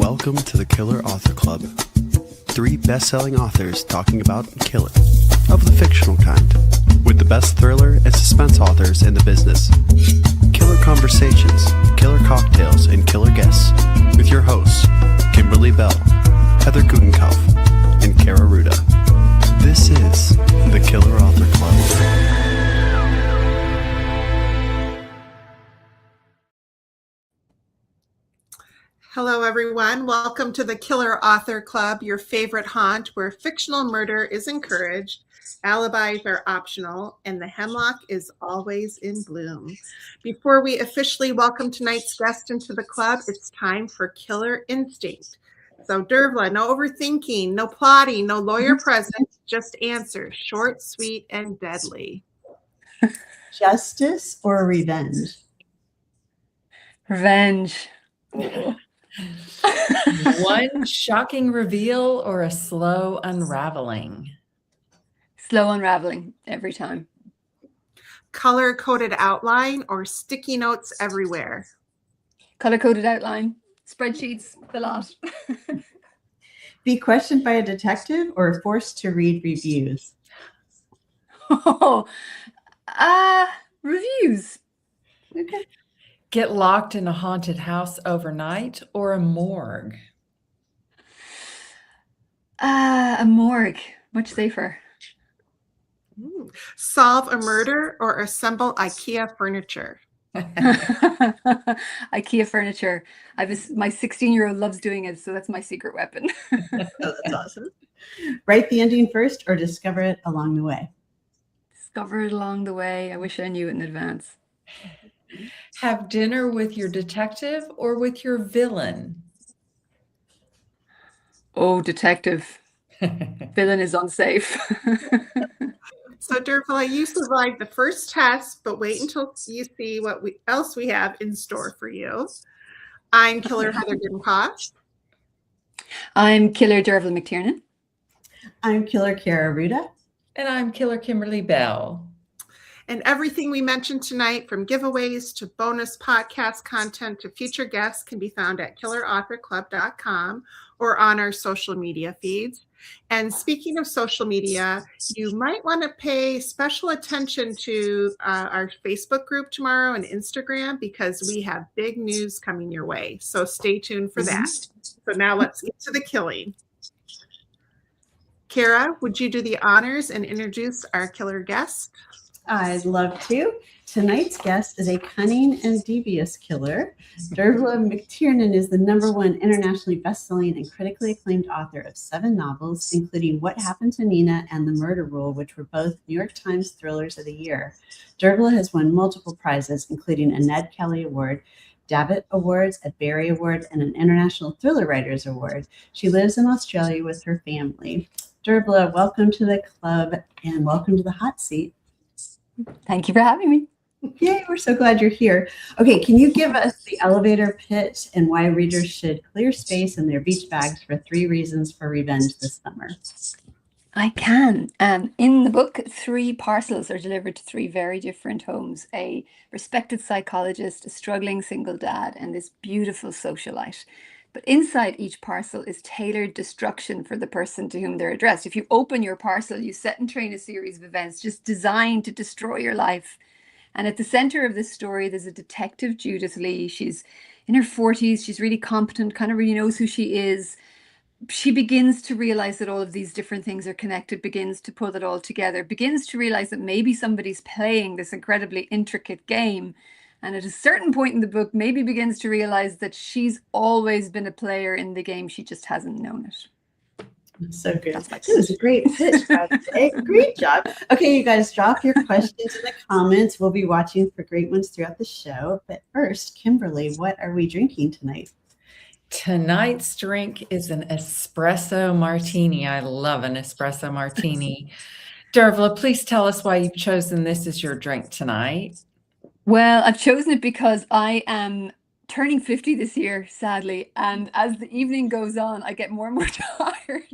Welcome to the Killer Author Club. 3 best-selling authors talking about killing, of the fictional kind, with the best thriller and suspense authors in the business. Killer conversations, killer cocktails, and killer guests, with your hosts, Kimberly Bell, Heather Gutenkauf, and Kara Ruda. This is the Killer Author Club. Hello, everyone. Welcome to the Killer Author Club, your favorite haunt where fictional murder is encouraged, alibis are optional, and the hemlock is always in bloom. Before we officially welcome tonight's guest into the club, it's time for Killer Instinct. So, Dervla, no overthinking, no plotting, no lawyer present, just answer, short, sweet, and deadly. Justice or revenge? Revenge. One shocking reveal or a slow unraveling? Slow unraveling every time. Color-coded outline or sticky notes everywhere? Color-coded outline. Spreadsheets, the lot. Be questioned by a detective or forced to read reviews? Reviews. Okay. Get locked in a haunted house overnight or a morgue? A morgue. Much safer. Solve a murder or assemble IKEA furniture? IKEA furniture. My 16-year-old loves doing it, so that's my secret weapon. Oh, that's awesome. Write the ending first or discover it along the way? Discover it along the way. I wish I knew it in advance. Have dinner with your detective or with your villain? Oh, detective. Villain is unsafe. So, Dervla, you survived the first test, but wait until you see what else we have in store for you. I'm Killer Heather Gutenkauf. I'm Killer Dervla McTiernan. I'm Killer Kara Ruda. And I'm Killer Kimberly Bell. And everything we mentioned tonight, from giveaways to bonus podcast content to future guests, can be found at killerauthorclub.com or on our social media feeds. And speaking of social media, you might want to pay special attention to our Facebook group tomorrow and Instagram, because we have big news coming your way. So stay tuned for that. So now let's get to the killing. Kara, would you do the honors and introduce our killer guest? I'd love to. Tonight's guest is a cunning and devious killer. Dervla McTiernan is the #1 internationally best-selling and critically acclaimed author of 7 novels, including What Happened to Nina and The Murder Rule, which were both New York Times Thrillers of the Year. Dervla has won multiple prizes, including a Ned Kelly Award, Davitt Awards, a Barry Award, and an International Thriller Writers Award. She lives in Australia with her family. Dervla, welcome to the club and welcome to the hot seat. Thank you for having me. Yay, we're so glad you're here. Okay, can you give us the elevator pitch and why readers should clear space in their beach bags for 3 reasons for revenge this summer? I can. In the book, 3 parcels are delivered to 3 very different homes: a respected psychologist, a struggling single dad, and this beautiful socialite. But inside each parcel is tailored destruction for the person to whom they're addressed. If you open your parcel, you set and train a series of events just designed to destroy your life. And at the center of this story, there's a detective, Judith Lee. She's in her 40s. She's really competent, kind of really knows who she is. She begins to realize that all of these different things are connected, begins to put it all together, begins to realize that maybe somebody's playing this incredibly intricate game. And at a certain point in the book, maybe begins to realize that she's always been a player in the game. She just hasn't known it. So good. That was a great pitch. Great job. Okay, you guys, drop your questions in the comments. We'll be watching for great ones throughout the show. But first, Kimberly, what are we drinking tonight? Tonight's drink is an espresso martini. I love an espresso martini. Dervla, please tell us why you've chosen this as your drink tonight. Well, I've chosen it because I am turning 50 this year, sadly. And as the evening goes on, I get more and more tired.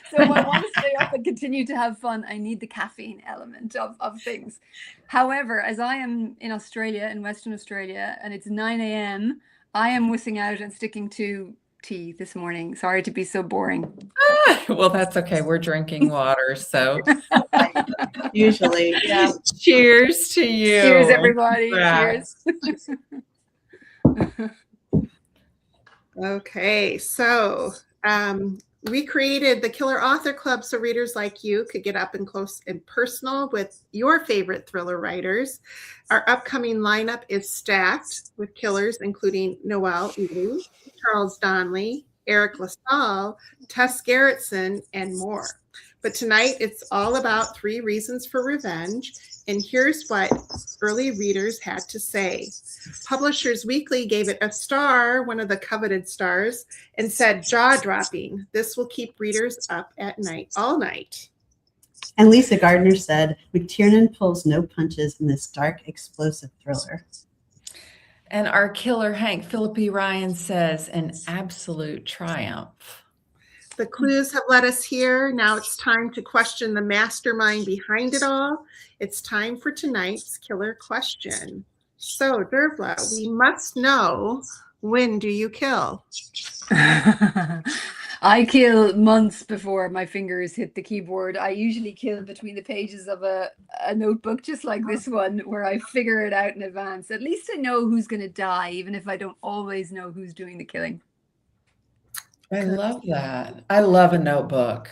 So if I want to stay up and continue to have fun, I need the caffeine element of things. However, as I am in Australia, in Western Australia, and it's 9 a.m., I am missing out and sticking to tea this morning. Sorry to be so boring. Well, that's okay. We're drinking water, so Usually, yeah. cheers to you. Cheers, everybody. Congrats. Cheers. Okay, so we created the Killer Author Club so readers like you could get up and close and personal with your favorite thriller writers. Our upcoming lineup is stacked with killers including Noelle Ely, Charles Donnelly, Eric LaSalle, Tess Gerritsen, and more. But tonight it's all about 3 reasons for revenge, and here's what early readers had to say. Publishers Weekly gave it a star, one of the coveted stars, and said, jaw-dropping. This will keep readers up at night, all night. And Lisa Gardner said, McTiernan pulls no punches in this dark, explosive thriller. And our killer Hank, Philip E. Ryan, says, an absolute triumph. The clues have led us here. Now it's time to question the mastermind behind it all. It's time for tonight's killer question. So, Dervla, we must know, when do you kill? I kill months before my fingers hit the keyboard. I usually kill between the pages of a notebook, just like this one, where I figure it out in advance. At least I know who's going to die, even if I don't always know who's doing the killing. I love that. I love a notebook.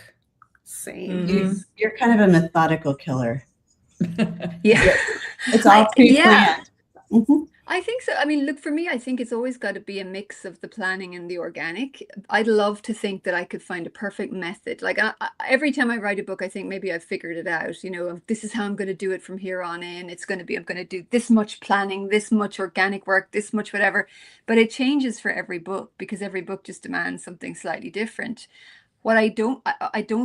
Same. Mhm. You're kind of a methodical killer. Yeah. It's all pre-planned. Mhm. I think so. I mean, look, for me, I think it's always got to be a mix of the planning and the organic. I'd love to think that I could find a perfect method. Like every time I write a book, I think maybe I've figured it out. You know, this is how I'm going to do it from here on in. It's going to be, I'm going to do this much planning, this much organic work, this much whatever. But it changes for every book because every book just demands something slightly different. What I don't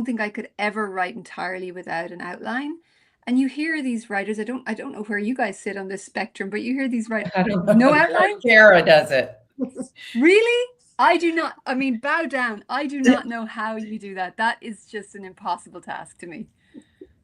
think I could ever write entirely without an outline. And you hear these writers, I don't know where you guys sit on this spectrum, but you hear these writers, I don't know. no outline? Kara does it. Really? I do not, I mean, bow down. I do not know how you do that. That is just an impossible task to me.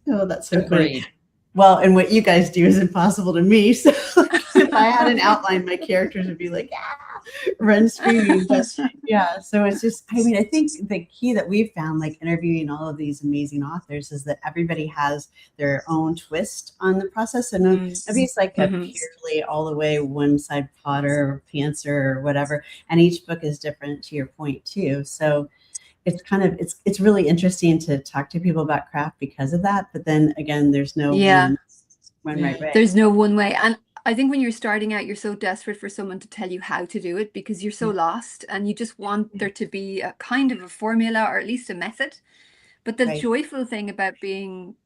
Oh, that's so funny. Agreed. Well, and what you guys do is impossible to me. So if I had an outline, my characters would be like, ah, run screaming. But yeah, so it's just, I mean, I think the key that we've found, like interviewing all of these amazing authors, is that everybody has their own twist on the process. And nobody's like a purely all the way one side plotter or pantser or whatever. And each book is different, to your point too. So it's kind of, it's really interesting to talk to people about craft because of that. But then again, there's no one right way. There's no one way. And I think when you're starting out, you're so desperate for someone to tell you how to do it because you're so lost and you just want there to be a kind of a formula or at least a method. But the joyful thing about being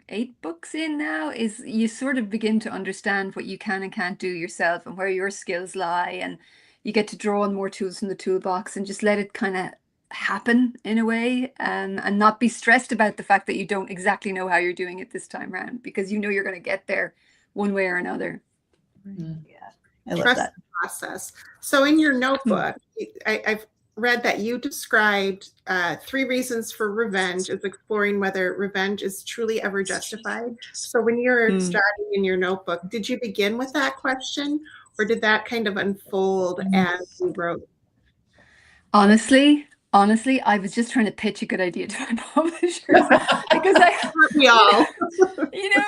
8 books in now is you sort of begin to understand what you can and can't do yourself and where your skills lie. And you get to draw on more tools from the toolbox and just let it kind of happen in a way, and not be stressed about the fact that you don't exactly know how you're doing it this time around because you know you're going to get there one way or another. Yeah, I love Trust that the process. So in your notebook, I've read that you described 3 reasons for revenge as exploring whether revenge is truly ever justified. So when you're starting in your notebook, did you begin with that question or did that kind of unfold as you wrote? Honestly, I was just trying to pitch a good idea to my publishers because we all, you know,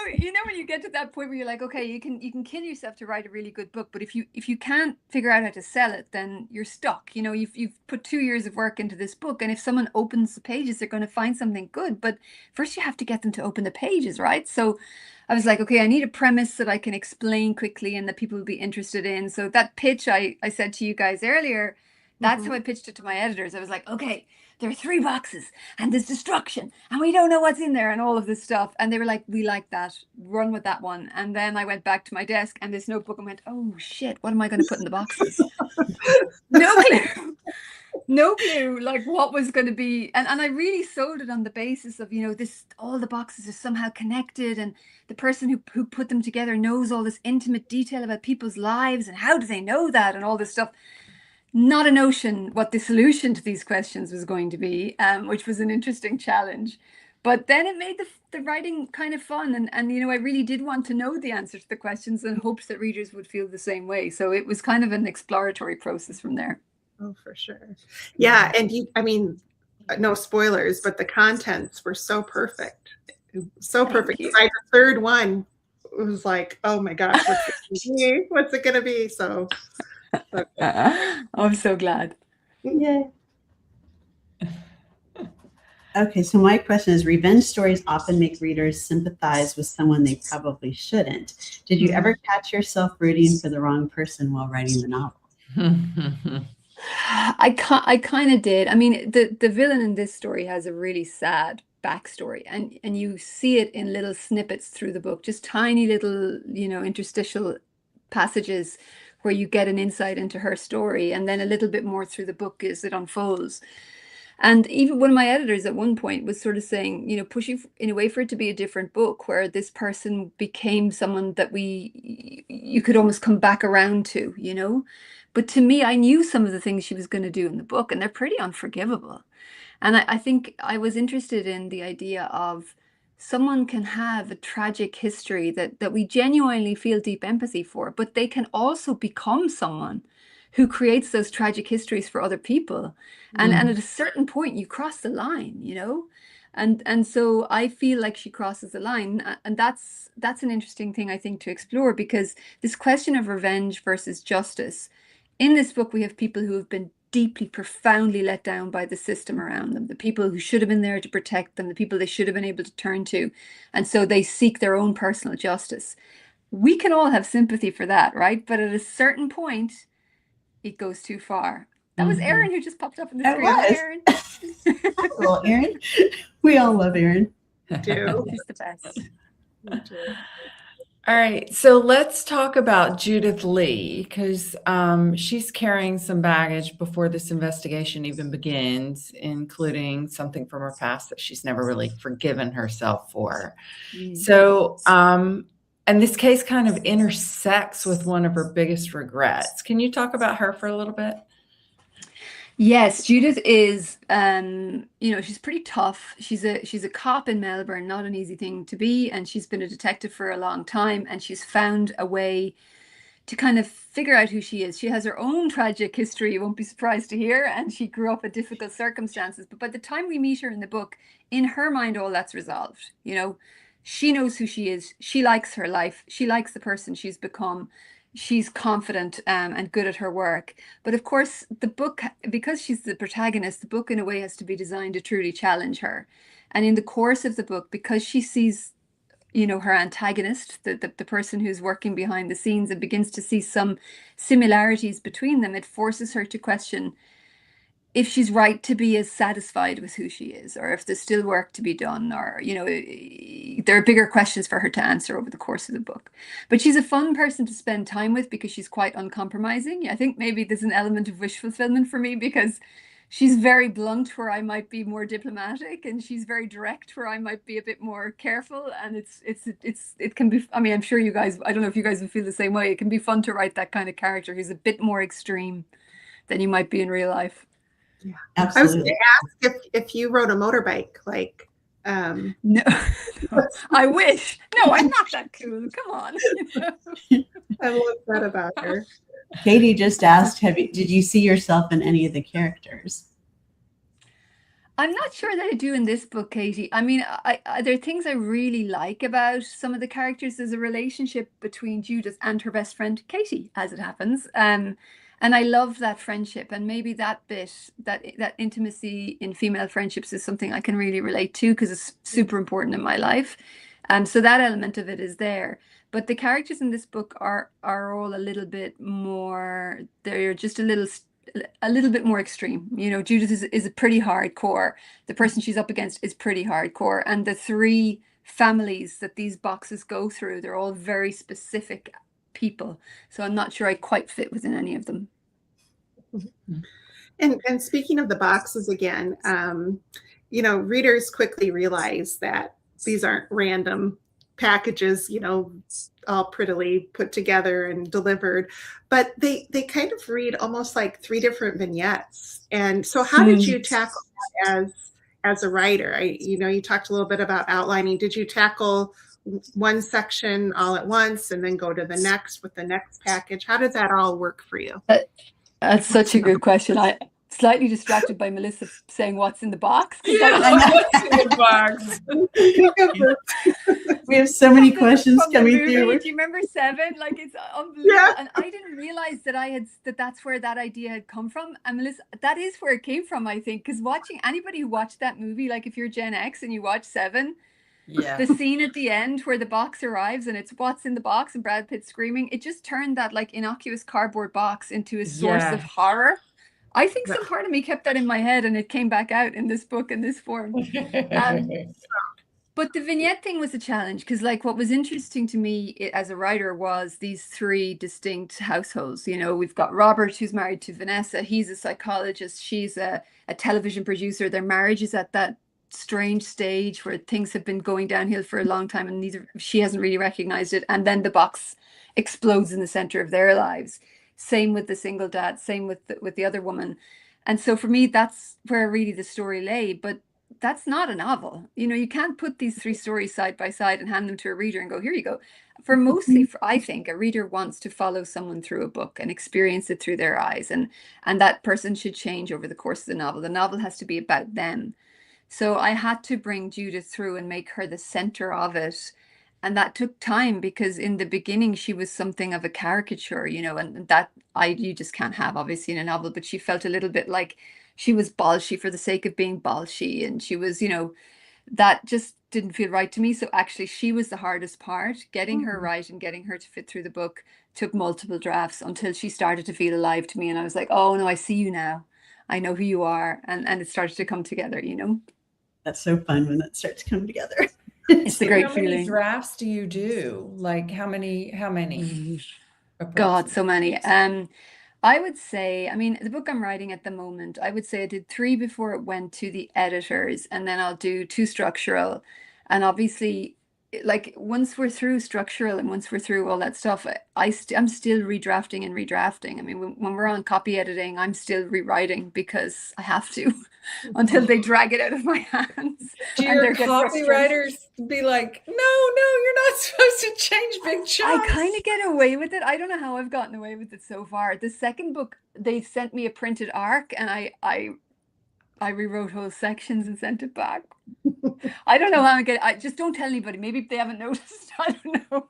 when you get to that point where you're like, okay, you can kill yourself to write a really good book, but if you can't figure out how to sell it, then you're stuck. You know, you've put 2 years of work into this book, and if someone opens the pages, they're going to find something good. But first, you have to get them to open the pages, right? So I was like, okay, I need a premise that I can explain quickly and that people will be interested in. So that pitch I said to you guys earlier. That's how I pitched it to my editors. I was like, okay, there are 3 boxes and there's destruction and we don't know what's in there and all of this stuff. And they were like, we like that. Run with that one. And then I went back to my desk and this notebook and went, oh shit, what am I going to put in the boxes? No clue like what was going to be. And I really sold it on the basis of, you know, all the boxes are somehow connected and the person who put them together knows all this intimate detail about people's lives and how do they know that and all this stuff. Not a notion what the solution to these questions was going to be, which was an interesting challenge. But then it made the writing kind of fun. And, you know, I really did want to know the answer to the questions in hopes that readers would feel the same way. So it was kind of an exploratory process from there. Oh, for sure. Yeah. And no spoilers, but the contents were so perfect. So perfect. you. By the third one, it was like, oh my gosh, what's it going to be? What's it going to be? So good. I'm so glad. Yay. Okay, so my question is, revenge stories often make readers sympathize with someone they probably shouldn't. Did you ever catch yourself rooting for the wrong person while writing the novel? I kind of did. I mean, the villain in this story has a really sad backstory, and you see it in little snippets through the book, just tiny little, interstitial passages where you get an insight into her story, and then a little bit more through the book as it unfolds. And even one of my editors at one point was sort of saying, pushing in a way for it to be a different book where this person became someone that you could almost come back around to. But to me, I knew some of the things she was going to do in the book, and they're pretty unforgivable. And I think I was interested in the idea of someone can have a tragic history that we genuinely feel deep empathy for, but they can also become someone who creates those tragic histories for other people. And at a certain point, you cross the line. And so I feel like she crosses the line, and that's an interesting thing, I think, to explore, because this question of revenge versus justice. In this book, we have people who have been deeply, profoundly let down by the system around them, the people who should have been there to protect them, the people they should have been able to turn to. And so they seek their own personal justice. We can all have sympathy for that, right? But at a certain point, it goes too far. That was Erin who just popped up on the screen. Hi, Erin. Hello, Erin. We all love Erin. Do. She's the best. All right, so let's talk about Judith Lee, because she's carrying some baggage before this investigation even begins, including something from her past that she's never really forgiven herself for. So, and this case kind of intersects with one of her biggest regrets. Can you talk about her for a little bit? Yes, Judith is, she's pretty tough. She's a cop in Melbourne, not an easy thing to be, and she's been a detective for a long time, and she's found a way to kind of figure out who she is. She has her own tragic history, you won't be surprised to hear, and she grew up in difficult circumstances. But by the time we meet her in the book, in her mind, all that's resolved. She knows who she is. She likes her life. She likes the person she's become. She's confident and good at her work. But of course, the book, because she's the protagonist, the book in a way has to be designed to truly challenge her. And in the course of the book, because she sees her antagonist, the person who's working behind the scenes, and begins to see some similarities between them, it forces her to question if she's right to be as satisfied with who she is, or if there's still work to be done, or, there are bigger questions for her to answer over the course of the book. But she's a fun person to spend time with because she's quite uncompromising. I think maybe there's an element of wish fulfillment for me, because she's very blunt where I might be more diplomatic, and she's very direct where I might be a bit more careful. And it can be, I mean, I'm sure you guys, I don't know if you guys would feel the same way. It can be fun to write that kind of character who's a bit more extreme than you might be in real life. Yeah, absolutely. I was going to ask if you rode a motorbike, like. No, I wish. No, I'm not that cool. Come on. I love that about her. Katie just asked, did you see yourself in any of the characters? I'm not sure that I do in this book, Katie. I mean, there are things I really like about some of the characters. There's a relationship between Judith and her best friend, Katie, as it happens. And I love that friendship. And maybe that bit, that intimacy in female friendships is something I can really relate to, because it's super important in my life. So that element of it is there. But the characters in this book are all a little bit more, they're just a little bit more extreme. Judith is a pretty hardcore. The person she's up against is pretty hardcore. And the three families that these boxes go through, they're all very specific people. So I'm not sure I quite fit within any of them. And speaking of the boxes again, readers quickly realize that these aren't random packages, all prettily put together and delivered, but they kind of read almost like three different vignettes. And so how did you tackle that as a writer? You talked a little bit about outlining. Did you tackle one section all at once and then go to the next with the next package? How did that all work for you? That's such a good question. I slightly distracted by Melissa saying what's in the box. Yeah, what's in the box? We have so many questions From the coming movie. through. Do you remember Seven? Like, it's unbelievable. Yeah. And I didn't realize that's where that idea had come from. And Melissa, that is where it came from, I think, because watching anybody who watched that movie, like if you're Gen X and you watch Seven, Yeah. the scene at the end where the box arrives and it's what's in the box and Brad Pitt screaming, it just turned that like innocuous cardboard box into a source of horror. I think some part of me kept that in my head and it came back out in this book in this form. But the vignette thing was a challenge because like what was interesting to me as a writer was these three distinct households. You know, we've got Robert, who's married to Vanessa. He's a psychologist. She's a television producer. Their marriage is at that strange stage where things have been going downhill for a long time and she hasn't really recognized it. And then the box explodes in the center of their lives. Same with the single dad, same with the other woman. And so for me, that's where really the story lay. But that's not a novel. You know, you can't put these three stories side by side and hand them to a reader and go, here you go. I think a reader wants to follow someone through a book and experience it through their eyes. And that person should change over the course of the novel. The novel has to be about them. So I had to bring Judith through and make her the center of it. And that took time because in the beginning, she was something of a caricature, you know, and that you just can't have obviously in a novel, but she felt a little bit like she was bolshy for the sake of being bolshy. And she was, you know, that just didn't feel right to me. So actually she was the hardest part. Getting her right and getting her to fit through the book took multiple drafts until she started to feel alive to me. And I was like, oh no, I see you now. I know who you are. And it started to come together, you know. That's so fun when that starts to come together. It's a great feeling. How many drafts do you do? Like how many? God, so many. I would say, I mean, the book I'm writing at the moment, I would say I did 3 before it went to the editors, and then I'll do 2 structural. And obviously, like once we're through structural and once we're through all that stuff, I'm still redrafting and redrafting. I mean, when we're on copy editing, I'm still rewriting because I have to until they drag it out of my hands. Do your copywriters be like, no, you're not supposed to change big chunks? I kind of get away with it. I don't know how I've gotten away with it so far. The second book, they sent me a printed arc and I rewrote whole sections and sent it back. I don't know how I just don't tell anybody. Maybe they haven't noticed. I don't know.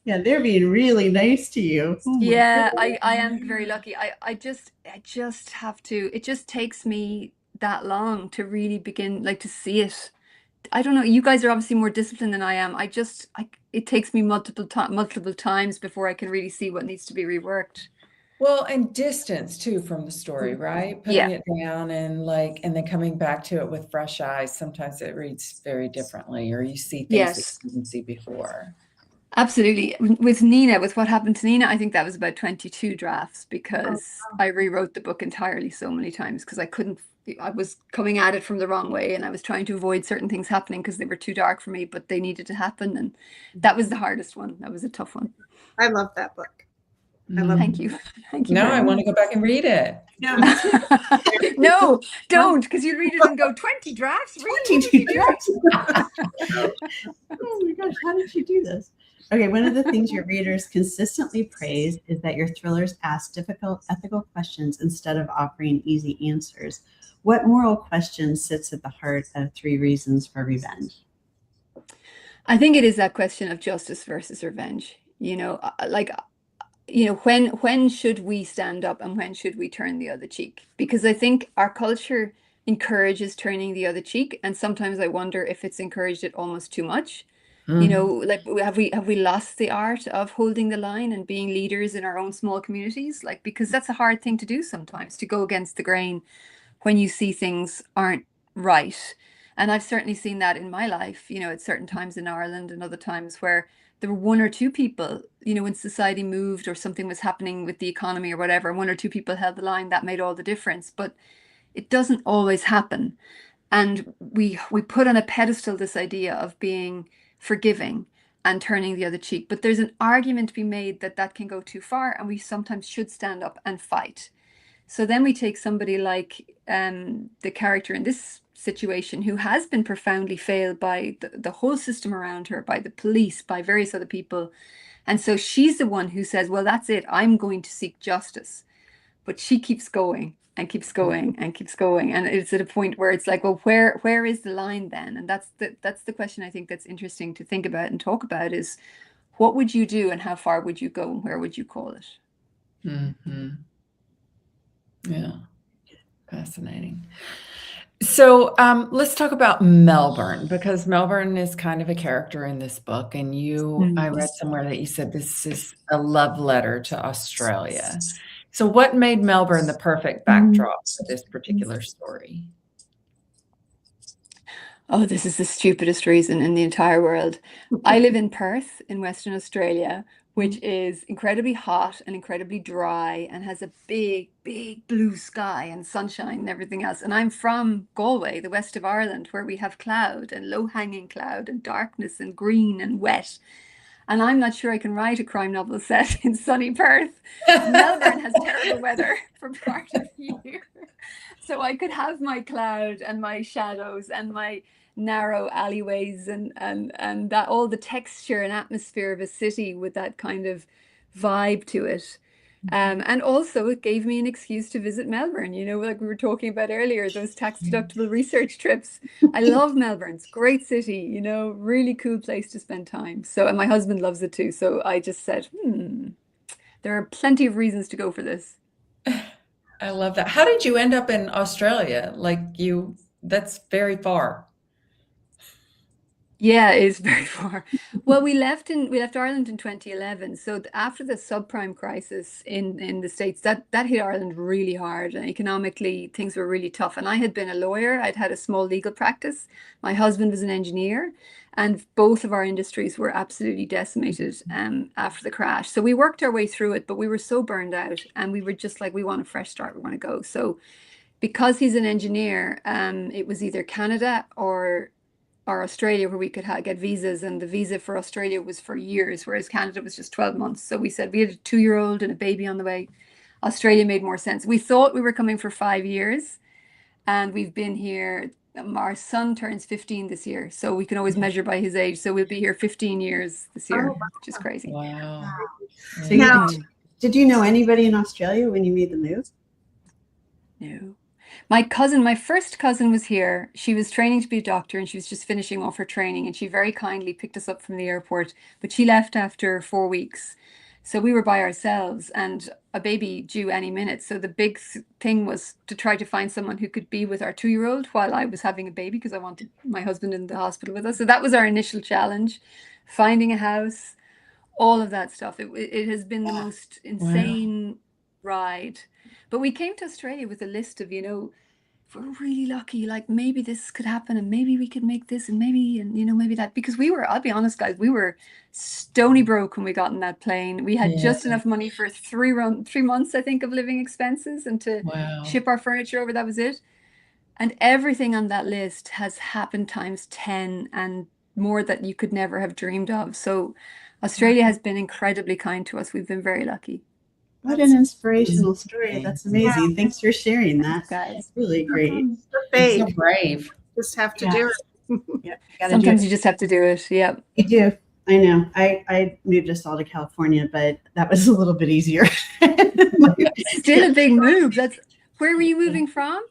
Yeah, they're being really nice to you. Yeah, I am very lucky. I just have to. It just takes me that long to really begin, like, to see it. I don't know. You guys are obviously more disciplined than I am. It takes me multiple times before I can really see what needs to be reworked. Well, and distance too from the story, right? Putting it down and then coming back to it with fresh eyes. Sometimes it reads very differently, or you see things that you didn't see before. Absolutely. With Nina, with what happened to Nina, I think that was about 22 drafts because I rewrote the book entirely so many times because I was coming at it from the wrong way and I was trying to avoid certain things happening because they were too dark for me, but they needed to happen. And that was the hardest one. That was a tough one. I love that book. Thank you. Now I want to go back and read it. No, don't, because you read it and go 20 drafts. 22 drafts. Oh my gosh, how did you do this? Okay, one of the things your readers consistently praise is that your thrillers ask difficult ethical questions instead of offering easy answers. What moral question sits at the heart of 3 Reasons for Revenge? I think it is that question of justice versus revenge. You know, when should we stand up and when should we turn the other cheek? Because I think our culture encourages turning the other cheek, and sometimes I wonder if it's encouraged it almost too much. You know, like have we lost the art of holding the line and being leaders in our own small communities? Like, because that's a hard thing to do sometimes, to go against the grain when you see things aren't right. And I've certainly seen that in my life, you know, at certain times in Ireland and other times where there were 1 or 2 people, you know, when society moved or something was happening with the economy or whatever, 1 or 2 people held the line, that made all the difference. But it doesn't always happen. And we put on a pedestal this idea of being forgiving and turning the other cheek. But there's an argument to be made that can go too far, and we sometimes should stand up and fight. So then we take somebody like the character in this situation who has been profoundly failed by the whole system around her, by the police, by various other people. And so she's the one who says, well, that's it. I'm going to seek justice. but she keeps going and keeps going and keeps going. And it's at a point where it's like, well, where is the line then? And that's the question I think that's interesting to think about and talk about is what would you do and how far would you go and where would you call it? Mm-hmm. Yeah. Fascinating. So let's talk about Melbourne, because Melbourne is kind of a character in this book. And I read somewhere that you said this is a love letter to Australia. So what made Melbourne the perfect backdrop for this particular story? Oh, this is the stupidest reason in the entire world. I live in Perth in Western Australia, which is incredibly hot and incredibly dry and has a big, big blue sky and sunshine and everything else. And I'm from Galway, the west of Ireland, where we have cloud and low-hanging cloud and darkness and green and wet. And I'm not sure I can write a crime novel set in sunny Perth. Melbourne has terrible weather for part of the year. So I could have my cloud and my shadows and my narrow alleyways and that all the texture and atmosphere of a city with that kind of vibe to it. And also it gave me an excuse to visit Melbourne, like we were talking about earlier, those tax deductible research trips. I love Melbourne. It's a great city, really cool place to spend time. So, and my husband loves it too. So I just said, there are plenty of reasons to go for this. I love that. How did you end up in Australia? That's very far. Yeah, it is very far. Well, we left Ireland in 2011. So after the subprime crisis in the States, that hit Ireland really hard, and economically things were really tough. And I had been a lawyer. I'd had a small legal practice. My husband was an engineer, and both of our industries were absolutely decimated after the crash. So we worked our way through it, but we were so burned out, and we were just like, we want a fresh start. We want to go. So because he's an engineer, it was either Canada or Australia where we could get visas, and the visa for Australia was for years, whereas Canada was just 12 months. So we said we had a 2-year-old and a baby on the way. Australia made more sense. We thought we were coming for 5 years, and we've been here. Our son turns 15 this year, so we can always measure by his age. So we'll be here 15 years this year, which is crazy. Wow. So did you know anybody in Australia when you made the move? No. My first cousin was here. She was training to be a doctor, and she was just finishing off her training, and she very kindly picked us up from the airport, but she left after 4 weeks. So we were by ourselves and a baby due any minute. So the big thing was to try to find someone who could be with our 2-year-old while I was having a baby, because I wanted my husband in the hospital with us. So that was our initial challenge, finding a house, all of that stuff. It has been the most insane ride. But we came to Australia with a list of, if we're really lucky, like maybe this could happen, and maybe we could make this, and maybe that, because I'll be honest, guys, we were stony broke when we got in that plane. We had just enough money for 3 months, I think, of living expenses, and to ship our furniture over. That was it. And everything on that list has happened times 10 and more that you could never have dreamed of. So Australia has been incredibly kind to us. We've been very lucky. What an inspirational story. That's amazing. Yeah. Thanks for sharing that. Guys. Really great. It's so brave. Just have to do it. Yeah, sometimes you just have to do it. Yeah. You do. I know. I moved us all to California, but that was a little bit easier. Still a big move. Where were you moving from?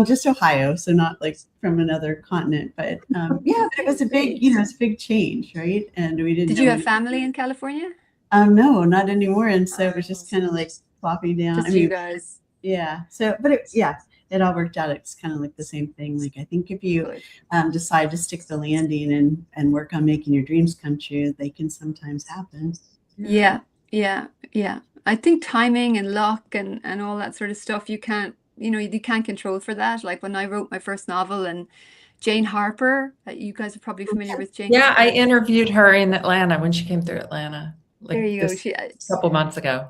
Just Ohio, so not like from another continent, but it was a big, it's a big change, right? And we didn't. Did you have family in California? No, not anymore. And so it was just kind of like flopping down. Just you guys. Yeah. So, but it all worked out. It's kind of like the same thing. Like, I think if you decide to stick the landing and work on making your dreams come true, they can sometimes happen. Yeah. I think timing and luck and all that sort of stuff, you can't control for that. Like when I wrote my first novel, and Jane Harper, you guys are probably familiar with Jane. Yeah, Harper. I interviewed her in Atlanta when she came through Atlanta. There you go. A couple months ago.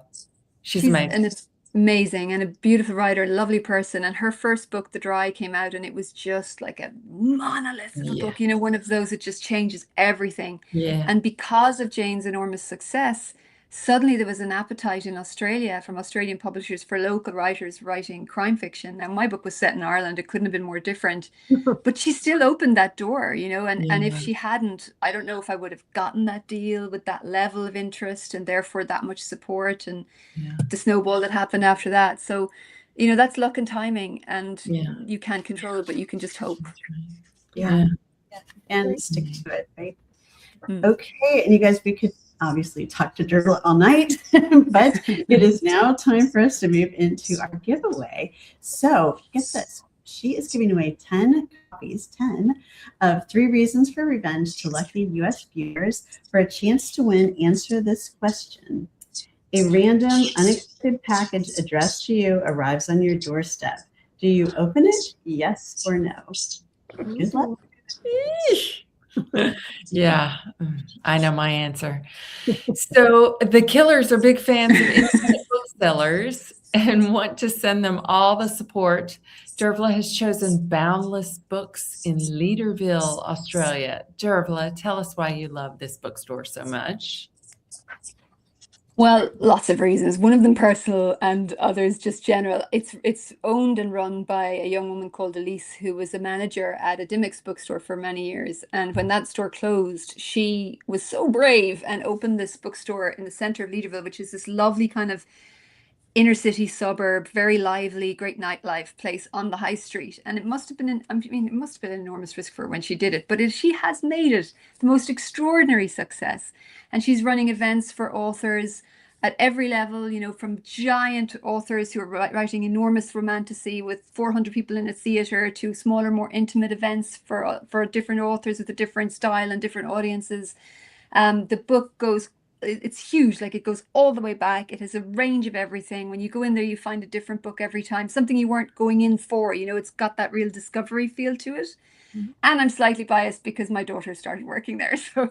She's amazing. And it's amazing, and a beautiful writer, lovely person. And her first book, The Dry, came out, and it was just like a monolith of a book. One of those that just changes everything. Yeah. And because of Jane's enormous success, suddenly there was an appetite in Australia from Australian publishers for local writers writing crime fiction. Now, my book was set in Ireland. It couldn't have been more different. But she still opened that door, and if she hadn't, I don't know if I would have gotten that deal with that level of interest and therefore that much support and the snowball that happened after that. So, that's luck and timing, and you can't control it, but you can just hope. And stick to it, right? Okay, and you guys, we could obviously talk to Dervla all night, but it is now time for us to move into our giveaway. So get this. She is giving away 10 copies, 10 of 3 Reasons for Revenge to lucky U.S. viewers for a chance to win Answer This Question. A random, unexpected package addressed to you arrives on your doorstep. Do you open it? Yes or no? Good luck. Yeah, I know my answer. So the killers are big fans of independent booksellers and want to send them all the support. Dervla has chosen Boundless Books in Leaderville, Australia. Dervla, tell us why you love this bookstore so much. Well, lots of reasons. One of them personal and others just general. It's owned and run by a young woman called Elise, who was a manager at a Dimmicks bookstore for many years. And when that store closed, she was so brave and opened this bookstore in the center of Leaderville, which is this lovely kind of inner city suburb, very lively, great nightlife place on the high street. And it must have been it must have been an enormous risk for her when she did it, but she has made it the most extraordinary success. And she's running events for authors at every level, from giant authors who are writing enormous romantasy with 400 people in a theater to smaller, more intimate events for different authors with a different style and different audiences. The book it's huge, like it goes all the way back. It has a range of everything. When you go in there, you find a different book every time, something you weren't going in for. It's got that real discovery feel to it. Mm-hmm. And I'm slightly biased because my daughter started working there, so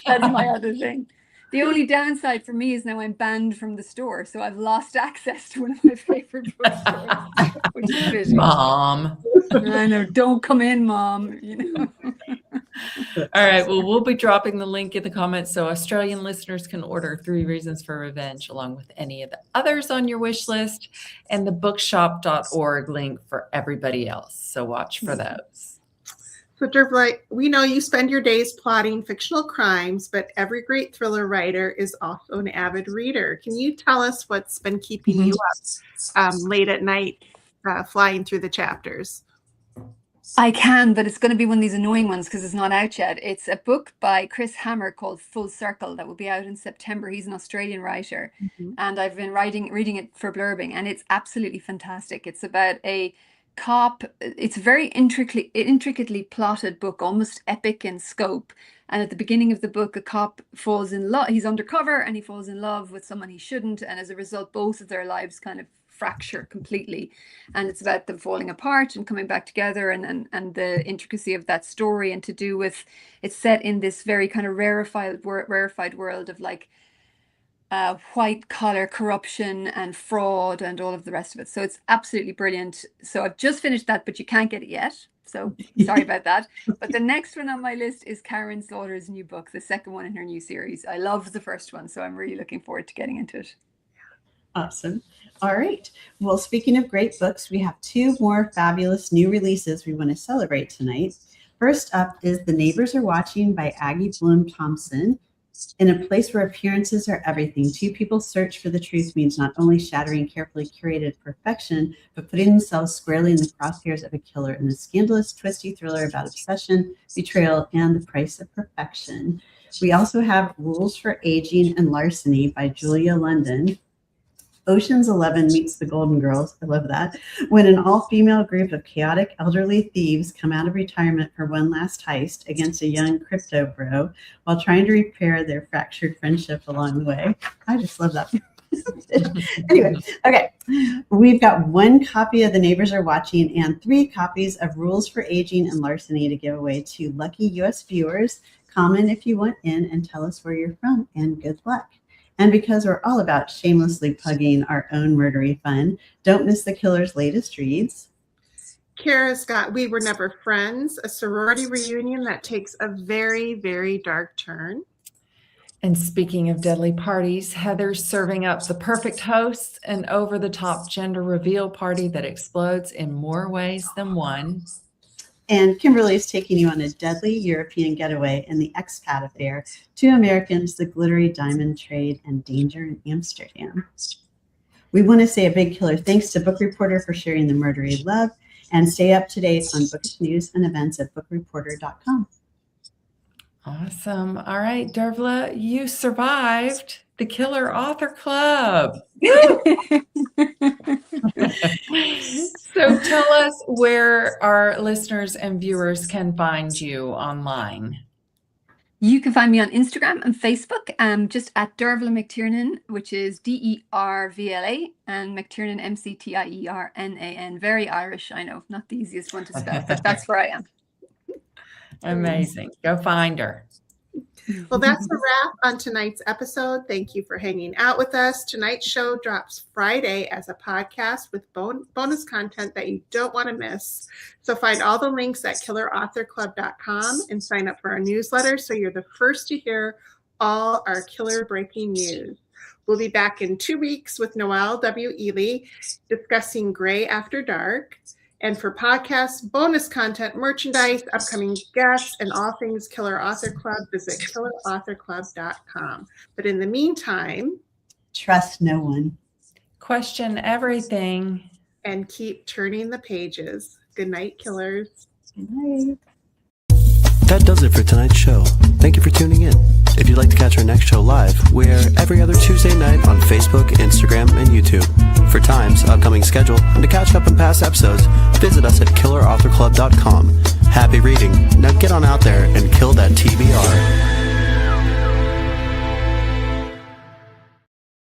that's my other thing. The only downside for me is now I'm banned from the store, so I've lost access to one of my favorite bookstores, which is busy. Mom. I know, don't come in, Mom. All right, well, we'll be dropping the link in the comments so Australian listeners can order 3 Reasons for Revenge along with any of the others on your wish list, and the bookshop.org link for everybody else. So watch for those. So Dervla, we know you spend your days plotting fictional crimes, but every great thriller writer is also an avid reader. Can you tell us what's been keeping you up late at night, flying through the chapters? I can, but it's going to be one of these annoying ones because it's not out yet. It's a book by Chris Hammer called Full Circle that will be out in September. He's an Australian writer, and I've been reading it for blurbing, and it's absolutely fantastic. It's about a cop. It's a very intricately plotted book, almost epic in scope. And at the beginning of the book, a cop falls in love. He's undercover and he falls in love with someone he shouldn't, and as a result, both of their lives kind of fracture completely. And it's about them falling apart and coming back together, and the intricacy of that story, and to do with it's set in this very kind of rarefied world of like white collar corruption and fraud and all of the rest of it. So it's absolutely brilliant. So I've just finished that, but you can't get it yet. So sorry about that. But the next one on my list is Karen Slaughter's new book, the second one in her new series. I loved the first one, so I'm really looking forward to getting into it. Awesome. All right. Well, speaking of great books, we have 2 more fabulous new releases we want to celebrate tonight. First up is The Neighbors Are Watching by Aggie Bloom Thompson. In a place where appearances are everything, 2 people's search for the truth means not only shattering carefully curated perfection, but putting themselves squarely in the crosshairs of a killer in a scandalous, twisty thriller about obsession, betrayal, and the price of perfection. We also have Rules for Aging and Larceny by Julia London. Ocean's 11 meets the Golden Girls. I love that. When an all-female group of chaotic elderly thieves come out of retirement for one last heist against a young crypto bro while trying to repair their fractured friendship along the way. I just love that. Anyway, okay. We've got 1 copy of The Neighbors Are Watching and 3 copies of Rules for Aging and Larceny to give away to lucky U.S. viewers. Comment if you want in and tell us where you're from, and good luck. And because we're all about shamelessly plugging our own murdery fun, don't miss the killer's latest reads. Kara's got We Were Never Friends, a sorority reunion that takes a very, very dark turn. And speaking of deadly parties, Heather's serving up the perfect host, an over-the-top gender reveal party that explodes in more ways than one. And Kimberly is taking you on a deadly European getaway in the expat affair, Two Americans, the glittery diamond trade, and danger in Amsterdam. We want to say a big killer thanks to Book Reporter for sharing the murdery love, and stay up to date on bookish news and events at bookreporter.com. Awesome. All right, Dervla, you survived the Killer Author Club. So tell us where our listeners and viewers can find you online. You can find me on Instagram and Facebook, just at Dervla McTiernan, which is DERVLA, and McTiernan, McTiernan. Very Irish, I know, not the easiest one to spell, but that's where I am. Amazing. Go find her. Well, that's a wrap on tonight's episode. Thank you for hanging out with us. Tonight's show drops Friday as a podcast with bonus content that you don't want to miss. So find all the links at killerauthorclub.com and sign up for our newsletter so you're the first to hear all our killer breaking news. We'll be back in 2 weeks with Noelle W. Ely discussing Gray After Dark. And for podcasts, bonus content, merchandise, upcoming guests, and all things Killer Author Club, visit killerauthorclub.com. But in the meantime, trust no one. Question everything. And keep turning the pages. Good night, killers. Good night. That does it for tonight's show. Thank you for tuning in. If you'd like to catch our next show live, we're every other Tuesday night on Facebook, Instagram, and YouTube. For times, upcoming schedule, and to catch up on past episodes, visit us at killerauthorclub.com. Happy reading. Now get on out there and kill that TBR.